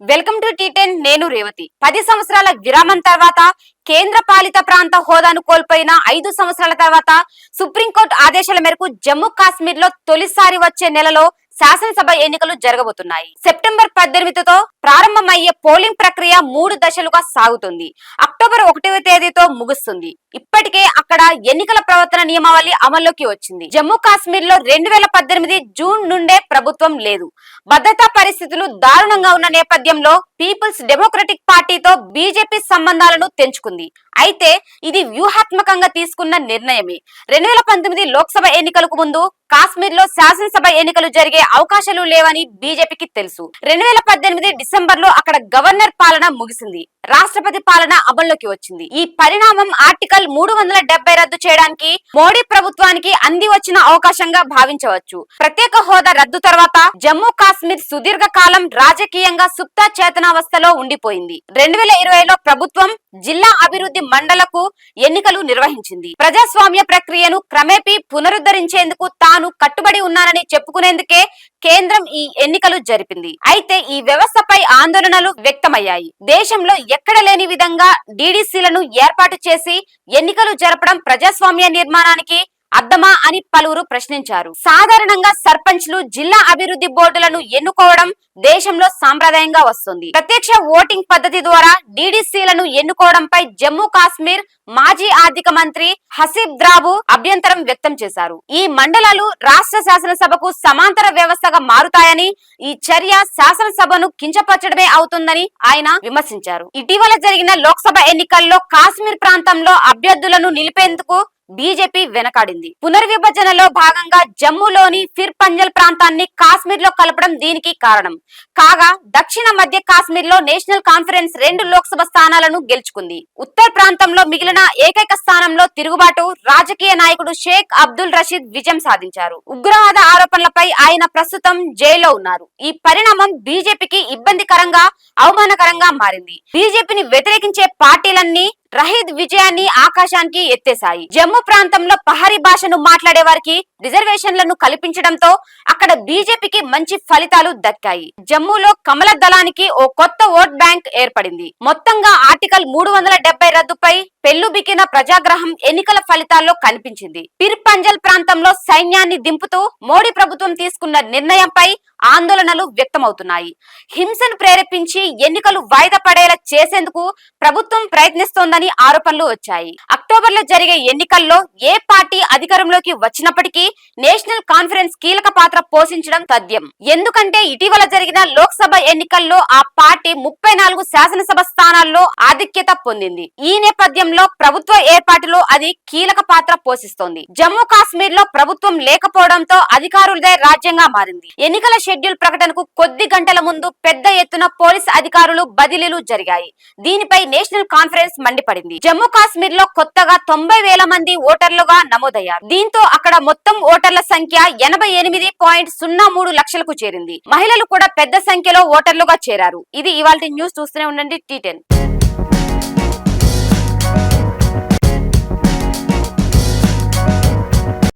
Welcome to టీ10. నేను రేవతి. 10 సంవత్సరాల విరామం తర్వాత కేంద్ర పాలిత ప్రాంత హోదాను కోల్పోయిన 5 సంవత్సరాల తర్వాత సుప్రీంకోర్టు ఆదేశాల మేరకు జమ్మూ కాశ్మీర్ లో తొలిసారి వచ్చే నెలలో శాసనసభ ఎన్నికలు జరగబోతున్నాయి. సెప్టెంబర్ 18తో ప్రారంభమయ్యే పోలింగ్ ప్రక్రియ 3 దశలుగా సాగుతుంది. అక్టోబర్ 1వ తేదీతో ముగుస్తుంది. ఇప్పటికే అక్కడ ఎన్నికల ప్రవర్తన నియమావళి అమల్లోకి వచ్చింది. జమ్మూ కాశ్మీర్ లో 2018 జూన్ నుండే ప్రభుత్వం లేదు. భద్రతా పరిస్థితులు దారుణంగా ఉన్న నేపథ్యంలో పీపుల్స్ డెమోక్రటిక్ పార్టీతో బీజేపీ సంబంధాలను తెంచుకుంది. అయితే ఇది వ్యూహాత్మకంగా తీసుకున్న నిర్ణయమే. 2019 లోక్సభ ఎన్నికలకు ముందు కాశ్మీర్ లో శాసనసభ ఎన్నికలు జరిగే అవకాశాలు లేవని బీజేపీకి తెలుసు. 2018 డిసెంబర్ లో అక్కడ గవర్నర్ పాలన ముగిసింది. రాష్ట్రపతి పాలన అమల్లోకి వచ్చింది. ఈ పరిణామం ఆర్టికల్ 370 రద్దు చేయడానికి మోడీ ప్రభుత్వానికి అంది వచ్చిన అవకాశంగా భావించవచ్చు. ప్రత్యేక హోదా రద్దు తర్వాత జమ్మూ కాశ్మీర్ సుదీర్ఘ కాలం రాజకీయంగా సుప్త చేతనావస్థలో ఉండిపోయింది. 2020లో ప్రభుత్వం జిల్లా అభివృద్ధి మండలకు ఎన్నికలు నిర్వహించింది. ప్రజాస్వామ్య ప్రక్రియను క్రమేపీ పునరుద్ధరించేందుకు తాను కట్టుబడి ఉన్నానని చెప్పుకునేందుకే కేంద్రం ఈ ఎన్నికలు జరిపింది. అయితే ఈ వ్యవస్థపై ఆందోళనలు వ్యక్తమయ్యాయి. దేశంలో ఎక్కడ లేని విధంగా డీడీసీలను ఏర్పాటు చేసి ఎన్నికలు జరపడం ప్రజాస్వామ్య నిర్మాణానికి అద్దమా అని పలువురు ప్రశ్నించారు. సాధారణంగా సర్పంచ్లు, జిల్లా అభివృద్ధి బోర్డులను ఎన్నుకోవడం దేశంలో సాంప్రదాయంగా వస్తుంది. ప్రత్యక్ష ఓటింగ్ పద్ధతి ద్వారా డీడీసీలను ఎన్నుకోవడంపై జమ్మూ కాశ్మీర్ మాజీ ఆర్థిక మంత్రి హసీబ్ ద్రాబు అభ్యంతరం వ్యక్తం చేశారు. ఈ మండలాలు రాష్ట్ర శాసనసభకు సమాంతర వ్యవస్థగా మారుతాయని, ఈ చర్య శాసనసభను కించపరచడమే అవుతుందని ఆయన విమర్శించారు. ఇటీవల జరిగిన లోక్సభ ఎన్నికల్లో కాశ్మీర్ ప్రాంతంలో అభ్యర్థులను నిలిపేందుకు బీజేపీ వెనకాడింది. పునర్విభజనలో భాగంగా జమ్మూలోని ఫిర్ పంజల్ ప్రాంతాన్ని కాశ్మీర్ లో కలపడం దీనికి కారణం కాగా, దక్షిణ మధ్య కాశ్మీర్ లో నేషనల్ కాన్ఫరెన్స్ 2 లోక్సభ స్థానాలను గెలుచుకుంది. ఉత్తర్ ప్రాంతంలో మిగిలిన ఏకైక స్థానంలో తిరుగుబాటు రాజకీయ నాయకుడు షేక్ అబ్దుల్ రషీద్ విజయం సాధించారు. ఉగ్రవాద ఆరోపణలపై ఆయన ప్రస్తుతం జైల్లో ఉన్నారు. ఈ పరిణామం బీజేపీకి ఇబ్బందికరంగా, అవమానకరంగా మారింది. బీజేపీని వ్యతిరేకించే పార్టీలన్నీ రహీద్ విజయాన్ని ఆకాశానికి ఎత్తేశాయి. జమ్మూ ప్రాంతంలో పహరీ భాషను మాట్లాడే వారికి రిజర్వేషన్లను కల్పించడంతో అక్కడ బీజేపీకి మంచి ఫలితాలు దక్కాయి. జమ్మూలో కమల దళానికి ఓ కొత్త ఓట్ బ్యాంక్ ఏర్పడింది. మొత్తంగా ఆర్టికల్ 370 రద్దుపై పెళ్లుబికిన ప్రజాగ్రహం ఎన్నికల ఫలితాల్లో కనిపించింది. పిర్ పంజల్ ప్రాంతంలో సైన్యాన్ని దింపుతూ మోడీ ప్రభుత్వం తీసుకున్న నిర్ణయంపై ఆందోళనలు వ్యక్తమవుతున్నాయి. హింసను ప్రేరేపించి ఎన్నికలు వాయిదా పడేలా చేసేందుకు ప్రభుత్వం ప్రయత్నిస్తోందని ఆరోపణలు వచ్చాయి. అక్టోబర్ లో జరిగే ఎన్నికల్లో ఏ పార్టీ అధికారంలోకి వచ్చినప్పటికీ నేషనల్ కాన్ఫరెన్స్ కీలక పాత్ర పోషించడం తథ్యం. ఎందుకంటే ఇటీవల జరిగిన లోక్సభ ఎన్నికల్లో ఆ పార్టీ 34 శాసనసభ స్థానాల్లో ఆధిక్యత పొందింది. ఈ నేపథ్యంలో ప్రభుత్వ ఏర్పాటులో అది కీలక పాత్ర పోషిస్తోంది. జమ్మూ కాశ్మీర్ లో ప్రభుత్వం లేకపోవడంతో అధికారులదే రాజ్యంగా మారింది. ఎన్నికల షెడ్యూల్ ప్రకటనకు కొద్ది గంటల ముందు పెద్ద ఎత్తున పోలీస్ అధికారులు బదిలీలు జరిగాయి. దీనిపై నేషనల్ కాన్ఫరెన్స్ మండిపడింది. జమ్మూ కాశ్మీర్ లో కొత్తగా 90,000 మంది ఓటర్లుగా నమోదయ్యారు. దీంతో అక్కడ మొత్తం ఓటర్ల సంఖ్య 88.03 లక్షలకు చేరింది. మహిళలు కూడా పెద్ద సంఖ్యలో ఓటర్లుగా చేరారు. ఇది ఇవాల్టి న్యూస్. చూస్తూనే ఉండండి టీ10.